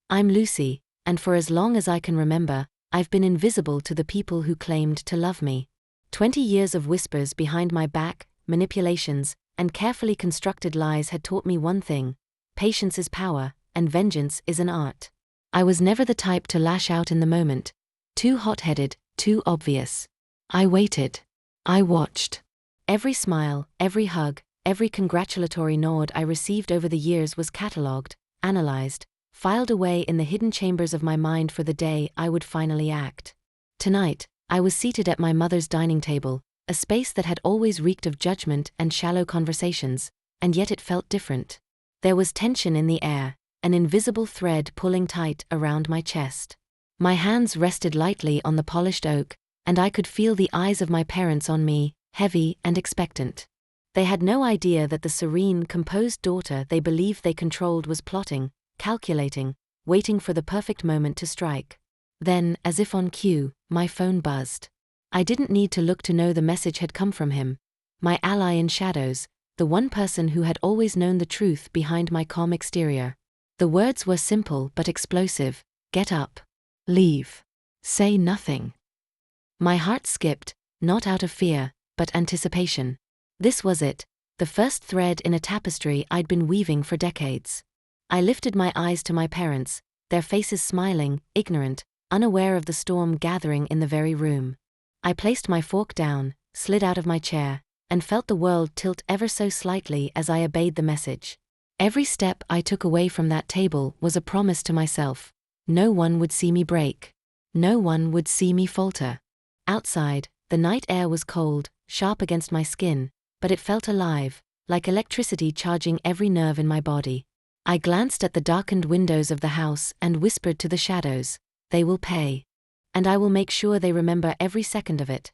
I'm Lucy, and for as long as I can remember, I've been invisible to the people who claimed to love me. 20 years of whispers behind my back, manipulations, and carefully constructed lies had taught me one thing: patience is power, and vengeance is an art. I was never the type to lash out in the moment. Too hot-headed, too obvious. I waited. I watched. Every smile, every hug, every congratulatory nod I received over the years was catalogued, analyzed, filed away in the hidden chambers of my mind for the day I would finally act. Tonight, I was seated at my mother's dining table, a space that had always reeked of judgment and shallow conversations, and yet it felt different. There was tension in the air, an invisible thread pulling tight around my chest. My hands rested lightly on the polished oak, and I could feel the eyes of my parents on me, heavy and expectant. They had no idea that the serene, composed daughter they believed they controlled was plotting, calculating, waiting for the perfect moment to strike. Then, as if on cue, my phone buzzed. I didn't need to look to know the message had come from him. My ally in shadows, the one person who had always known the truth behind my calm exterior. The words were simple but explosive: get up. Leave. Say nothing. My heart skipped, not out of fear, but anticipation. This was it, the first thread in a tapestry I'd been weaving for decades. I lifted my eyes to my parents, their faces smiling, ignorant, unaware of the storm gathering in the very room. I placed my fork down, slid out of my chair, and felt the world tilt ever so slightly as I obeyed the message. Every step I took away from that table was a promise to myself. No one would see me break. No one would see me falter. Outside, the night air was cold, sharp against my skin, but it felt alive, like electricity charging every nerve in my body. I glanced at the darkened windows of the house and whispered to the shadows, "They will pay. And I will make sure they remember every second of it."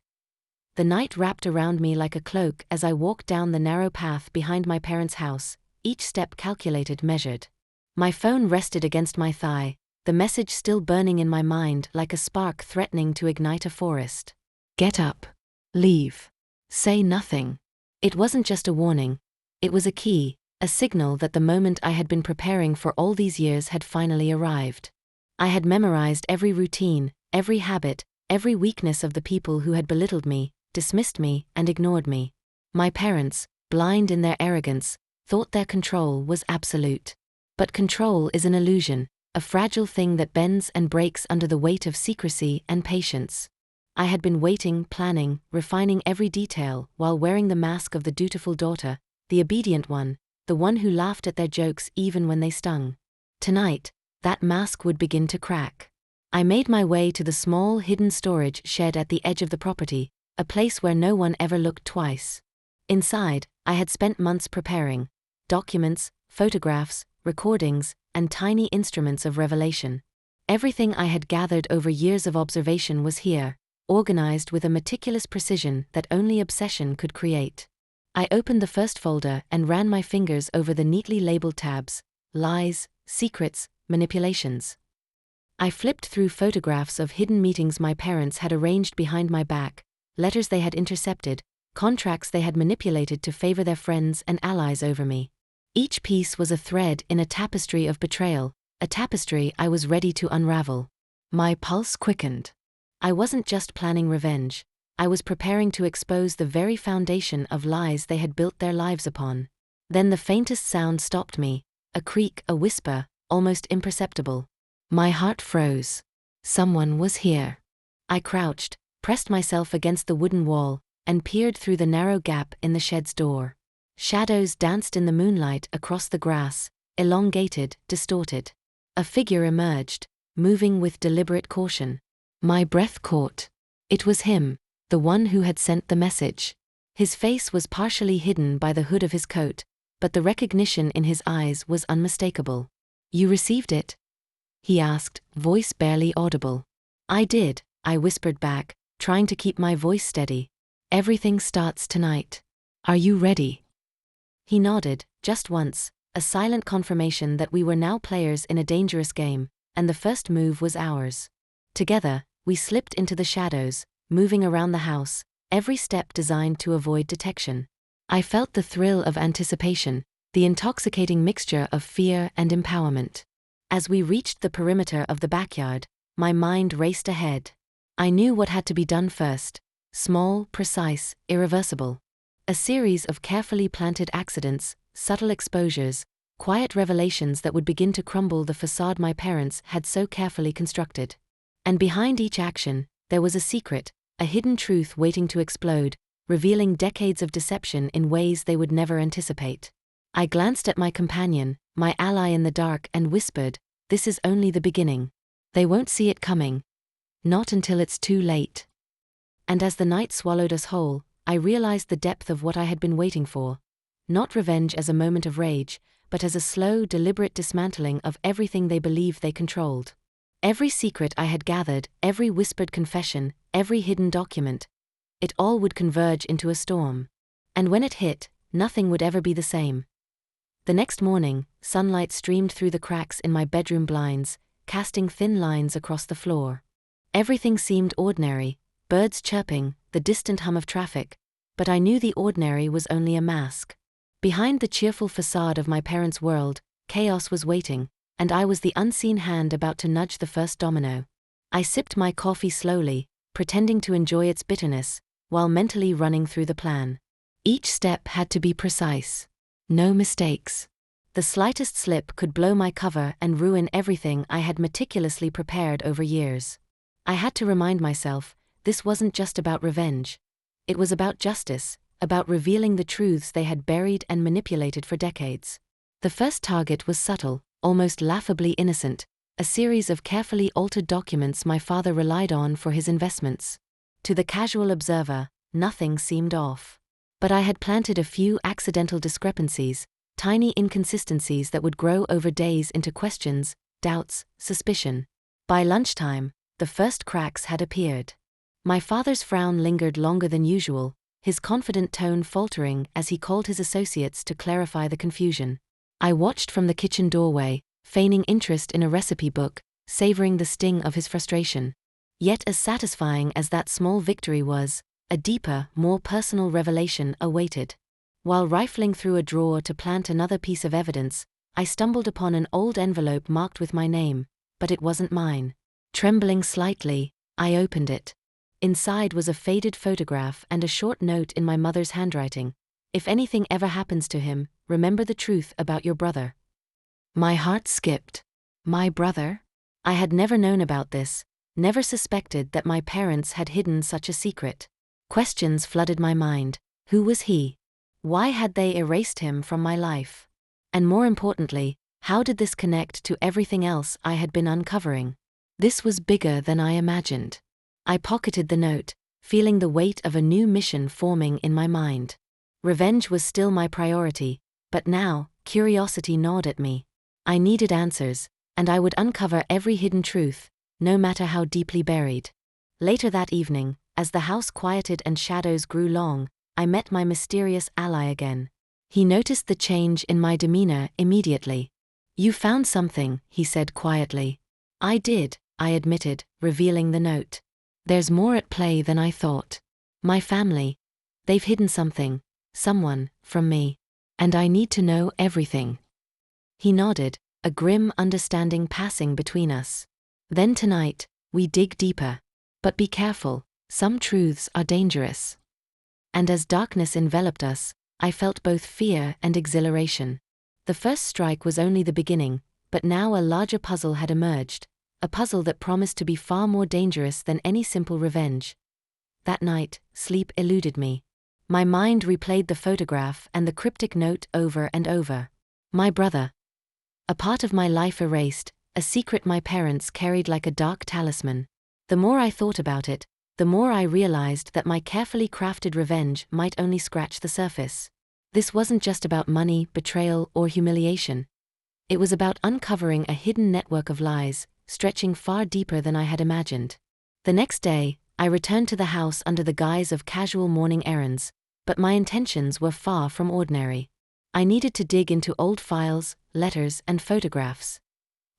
The night wrapped around me like a cloak as I walked down the narrow path behind my parents' house, each step calculated, measured. My phone rested against my thigh, the message still burning in my mind like a spark threatening to ignite a forest. Get up. Leave. Say nothing. It wasn't just a warning. It was a key, a signal that the moment I had been preparing for all these years had finally arrived. I had memorized every routine, every habit, every weakness of the people who had belittled me, dismissed me, and ignored me. My parents, blind in their arrogance, thought their control was absolute. But control is an illusion, a fragile thing that bends and breaks under the weight of secrecy and patience. I had been waiting, planning, refining every detail while wearing the mask of the dutiful daughter, the obedient one, the one who laughed at their jokes even when they stung. Tonight, that mask would begin to crack. I made my way to the small hidden storage shed at the edge of the property, a place where no one ever looked twice. Inside, I had spent months preparing: documents, photographs, recordings, and tiny instruments of revelation. Everything I had gathered over years of observation was here, organized with a meticulous precision that only obsession could create. I opened the first folder and ran my fingers over the neatly labeled tabs: lies, secrets, manipulations. I flipped through photographs of hidden meetings my parents had arranged behind my back, letters they had intercepted, contracts they had manipulated to favor their friends and allies over me. Each piece was a thread in a tapestry of betrayal, a tapestry I was ready to unravel. My pulse quickened. I wasn't just planning revenge. I was preparing to expose the very foundation of lies they had built their lives upon. Then the faintest sound stopped me, a creak, a whisper, almost imperceptible. My heart froze. Someone was here. I crouched, pressed myself against the wooden wall, and peered through the narrow gap in the shed's door. Shadows danced in the moonlight across the grass, elongated, distorted. A figure emerged, moving with deliberate caution. My breath caught. It was him, the one who had sent the message. His face was partially hidden by the hood of his coat, but the recognition in his eyes was unmistakable. "You received it?" he asked, voice barely audible. "I did," I whispered back, trying to keep my voice steady. "Everything starts tonight. Are you ready?" He nodded, just once, a silent confirmation that we were now players in a dangerous game, and the first move was ours. Together, we slipped into the shadows, moving around the house, every step designed to avoid detection. I felt the thrill of anticipation, the intoxicating mixture of fear and empowerment. As we reached the perimeter of the backyard, my mind raced ahead. I knew what had to be done first: small, precise, irreversible. A series of carefully planted accidents, subtle exposures, quiet revelations that would begin to crumble the facade my parents had so carefully constructed. And behind each action, there was a secret, a hidden truth waiting to explode, revealing decades of deception in ways they would never anticipate. I glanced at my companion, my ally in the dark, and whispered, "This is only the beginning. They won't see it coming. Not until it's too late." And as the night swallowed us whole, I realized the depth of what I had been waiting for. Not revenge as a moment of rage, but as a slow, deliberate dismantling of everything they believed they controlled. Every secret I had gathered, every whispered confession, every hidden document, it all would converge into a storm. And when it hit, nothing would ever be the same. The next morning, sunlight streamed through the cracks in my bedroom blinds, casting thin lines across the floor. Everything seemed ordinary, birds chirping, the distant hum of traffic, but I knew the ordinary was only a mask. Behind the cheerful facade of my parents' world, chaos was waiting, and I was the unseen hand about to nudge the first domino. I sipped my coffee slowly, pretending to enjoy its bitterness, while mentally running through the plan. Each step had to be precise. No mistakes. The slightest slip could blow my cover and ruin everything I had meticulously prepared over years. I had to remind myself, this wasn't just about revenge. It was about justice, about revealing the truths they had buried and manipulated for decades. The first target was subtle, almost laughably innocent, a series of carefully altered documents my father relied on for his investments. To the casual observer, nothing seemed off. But I had planted a few accidental discrepancies, tiny inconsistencies that would grow over days into questions, doubts, suspicion. By lunchtime, the first cracks had appeared. My father's frown lingered longer than usual, his confident tone faltering as he called his associates to clarify the confusion. I watched from the kitchen doorway, feigning interest in a recipe book, savoring the sting of his frustration. Yet as satisfying as that small victory was, a deeper, more personal revelation awaited. While rifling through a drawer to plant another piece of evidence, I stumbled upon an old envelope marked with my name, but it wasn't mine. Trembling slightly, I opened it. Inside was a faded photograph and a short note in my mother's handwriting. "If anything ever happens to him, remember the truth about your brother." My heart skipped. My brother? I had never known about this, never suspected that my parents had hidden such a secret. Questions flooded my mind. Who was he? Why had they erased him from my life? And more importantly, how did this connect to everything else I had been uncovering? This was bigger than I imagined. I pocketed the note, feeling the weight of a new mission forming in my mind. Revenge was still my priority, but now, curiosity gnawed at me. I needed answers, and I would uncover every hidden truth, no matter how deeply buried. Later that evening, as the house quieted and shadows grew long, I met my mysterious ally again. He noticed the change in my demeanor immediately. "You found something," he said quietly. "I did," I admitted, revealing the note. "There's more at play than I thought. My family. They've hidden something, someone, from me. And I need to know everything." He nodded, a grim understanding passing between us. "Then tonight, we dig deeper. But be careful, some truths are dangerous." And as darkness enveloped us, I felt both fear and exhilaration. The first strike was only the beginning, but now a larger puzzle had emerged, a puzzle that promised to be far more dangerous than any simple revenge. That night, sleep eluded me. My mind replayed the photograph and the cryptic note over and over. My brother. A part of my life erased, a secret my parents carried like a dark talisman. The more I thought about it, the more I realized that my carefully crafted revenge might only scratch the surface. This wasn't just about money, betrayal, or humiliation. It was about uncovering a hidden network of lies, stretching far deeper than I had imagined. The next day, I returned to the house under the guise of casual morning errands, but my intentions were far from ordinary. I needed to dig into old files, letters, and photographs.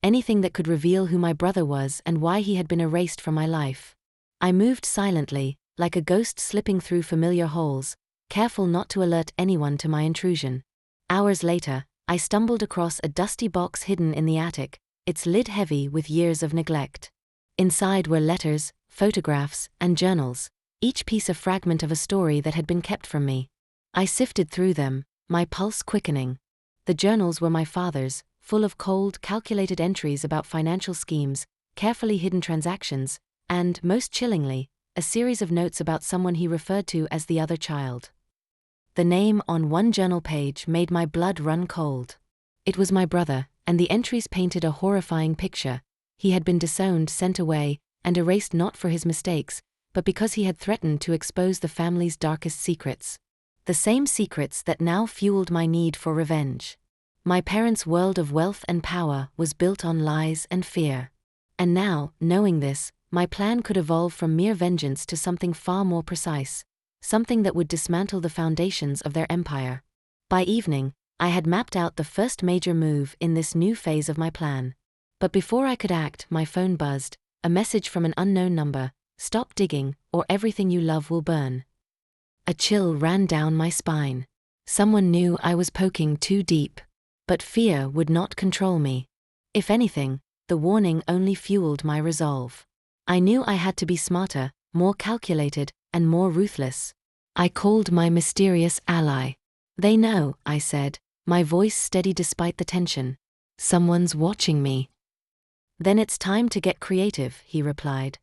Anything that could reveal who my brother was and why he had been erased from my life. I moved silently, like a ghost slipping through familiar holes, careful not to alert anyone to my intrusion. Hours later, I stumbled across a dusty box hidden in the attic, its lid heavy with years of neglect. Inside were letters, photographs, and journals, each piece a fragment of a story that had been kept from me. I sifted through them, my pulse quickening. The journals were my father's, full of cold, calculated entries about financial schemes, carefully hidden transactions, and, most chillingly, a series of notes about someone he referred to as the other child. The name on one journal page made my blood run cold. It was my brother, and the entries painted a horrifying picture. He had been disowned, sent away, and erased not for his mistakes, but because he had threatened to expose the family's darkest secrets. The same secrets that now fueled my need for revenge. My parents' world of wealth and power was built on lies and fear. And now, knowing this, my plan could evolve from mere vengeance to something far more precise, something that would dismantle the foundations of their empire. By evening, I had mapped out the first major move in this new phase of my plan. But before I could act, my phone buzzed, a message from an unknown number: "Stop digging, or everything you love will burn." A chill ran down my spine. Someone knew I was poking too deep. But fear would not control me. If anything, the warning only fueled my resolve. I knew I had to be smarter, more calculated, and more ruthless. I called my mysterious ally. "They know," I said, my voice steady despite the tension. "Someone's watching me." "Then it's time to get creative," he replied.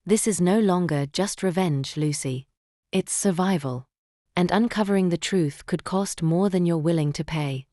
"This is no longer just revenge, Lucy. It's survival. And uncovering the truth could cost more than you're willing to pay."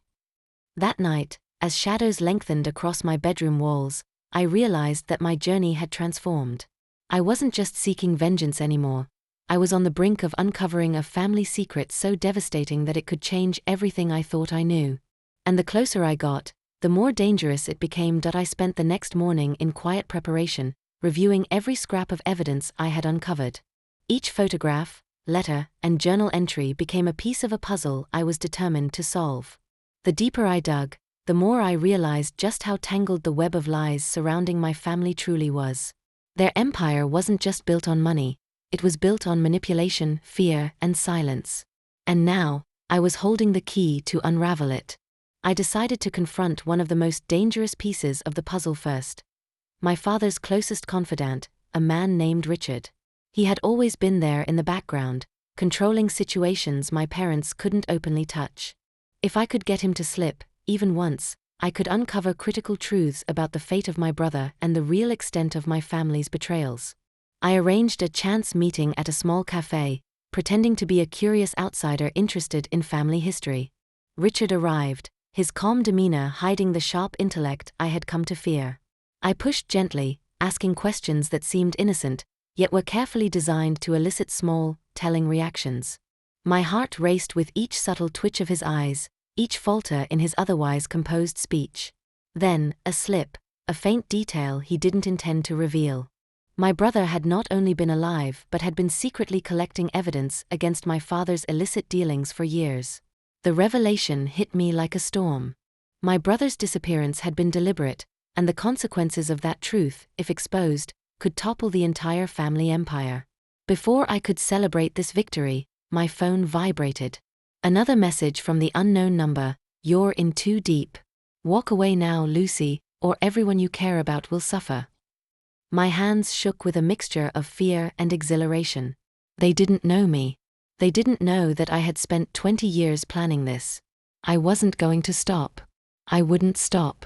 That night, as shadows lengthened across my bedroom walls, I realized that my journey had transformed. I wasn't just seeking vengeance anymore. I was on the brink of uncovering a family secret so devastating that it could change everything I thought I knew. And the closer I got, the more dangerous it became. I spent the next morning in quiet preparation, reviewing every scrap of evidence I had uncovered. Each photograph, letter, and journal entry became a piece of a puzzle I was determined to solve. The deeper I dug, the more I realized just how tangled the web of lies surrounding my family truly was. Their empire wasn't just built on money, it was built on manipulation, fear, and silence. And now, I was holding the key to unravel it. I decided to confront one of the most dangerous pieces of the puzzle first. My father's closest confidant, a man named Richard. He had always been there in the background, controlling situations my parents couldn't openly touch. If I could get him to slip, even once, I could uncover critical truths about the fate of my brother and the real extent of my family's betrayals. I arranged a chance meeting at a small cafe, pretending to be a curious outsider interested in family history. Richard arrived, his calm demeanor hiding the sharp intellect I had come to fear. I pushed gently, asking questions that seemed innocent, yet were carefully designed to elicit small, telling reactions. My heart raced with each subtle twitch of his eyes, each falter in his otherwise composed speech. Then, a slip, a faint detail he didn't intend to reveal. My brother had not only been alive but had been secretly collecting evidence against my father's illicit dealings for years. The revelation hit me like a storm. My brother's disappearance had been deliberate, and the consequences of that truth, if exposed, could topple the entire family empire. Before I could celebrate this victory, my phone vibrated. Another message from the unknown number: "You're in too deep. Walk away now, Lucy, or everyone you care about will suffer." My hands shook with a mixture of fear and exhilaration. They didn't know me. They didn't know that I had spent 20 years planning this. I wasn't going to stop. I wouldn't stop.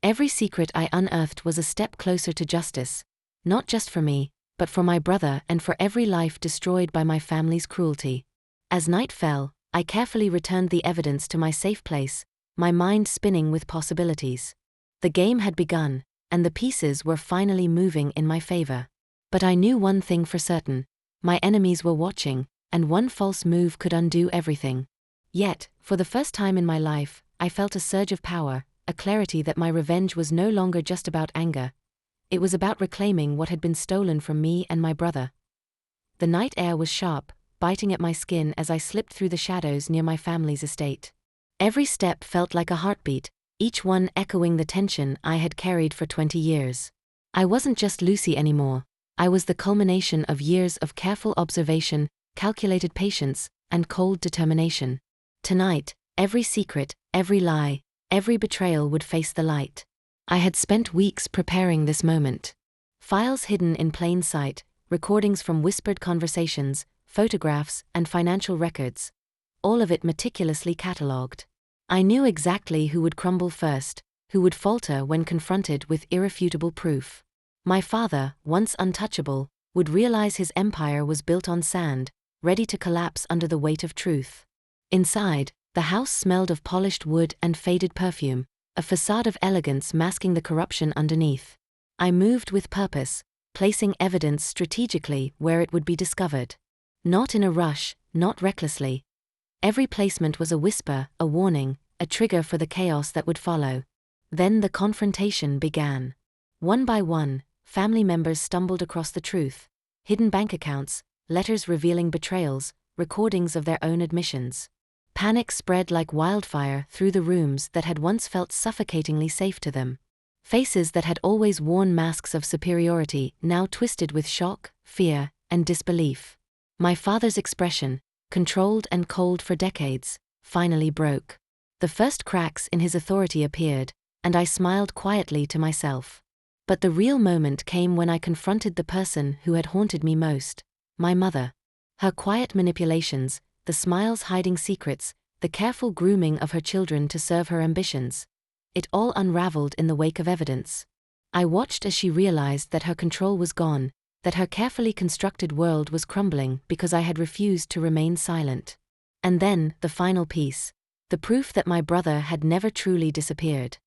Every secret I unearthed was a step closer to justice, not just for me, but for my brother and for every life destroyed by my family's cruelty. As night fell, I carefully returned the evidence to my safe place, my mind spinning with possibilities. The game had begun, and the pieces were finally moving in my favor. But I knew one thing for certain: my enemies were watching, and one false move could undo everything. Yet, for the first time in my life, I felt a surge of power, a clarity that my revenge was no longer just about anger. It was about reclaiming what had been stolen from me and my brother. The night air was sharp, biting at my skin as I slipped through the shadows near my family's estate. Every step felt like a heartbeat, each one echoing the tension I had carried for 20 years. I wasn't just Lucy anymore. I was the culmination of years of careful observation, calculated patience, and cold determination. Tonight, every secret, every lie, every betrayal would face the light. I had spent weeks preparing this moment. Files hidden in plain sight, recordings from whispered conversations, photographs, and financial records. All of it meticulously catalogued. I knew exactly who would crumble first, who would falter when confronted with irrefutable proof. My father, once untouchable, would realize his empire was built on sand, ready to collapse under the weight of truth. Inside, the house smelled of polished wood and faded perfume, a facade of elegance masking the corruption underneath. I moved with purpose, placing evidence strategically where it would be discovered. Not in a rush, not recklessly. Every placement was a whisper, a warning, a trigger for the chaos that would follow. Then the confrontation began. One by one, family members stumbled across the truth: hidden bank accounts, letters revealing betrayals, recordings of their own admissions. Panic spread like wildfire through the rooms that had once felt suffocatingly safe to them. Faces that had always worn masks of superiority now twisted with shock, fear, and disbelief. My father's expression, controlled and cold for decades, finally broke. The first cracks in his authority appeared, and I smiled quietly to myself. But the real moment came when I confronted the person who had haunted me most: my mother. Her quiet manipulations, the smiles hiding secrets, the careful grooming of her children to serve her ambitions. It all unraveled in the wake of evidence. I watched as she realized that her control was gone, that her carefully constructed world was crumbling because I had refused to remain silent. And then, the final piece: the proof that my brother had never truly disappeared.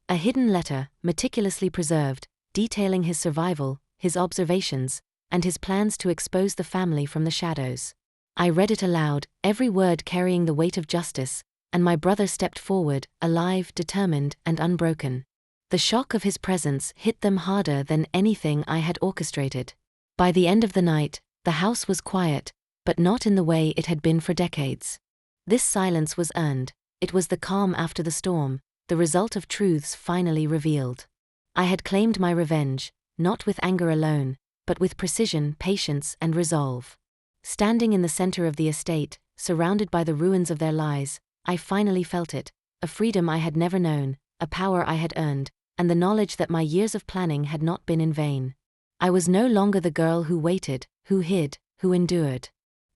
A hidden letter, meticulously preserved, detailing his survival, his observations, and his plans to expose the family from the shadows. I read it aloud, every word carrying the weight of justice, and my brother stepped forward, alive, determined, and unbroken. The shock of his presence hit them harder than anything I had orchestrated. By the end of the night, the house was quiet, but not in the way it had been for decades. This silence was earned. It was the calm after the storm, the result of truths finally revealed. I had claimed my revenge, not with anger alone, but with precision, patience, and resolve. Standing in the center of the estate, surrounded by the ruins of their lies, I finally felt it: a freedom I had never known, a power I had earned, and the knowledge that my years of planning had not been in vain. I was no longer the girl who waited, who hid, who endured.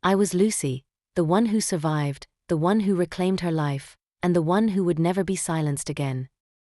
I was Lucy, the one who survived, the one who reclaimed her life, and the one who would never be silenced again.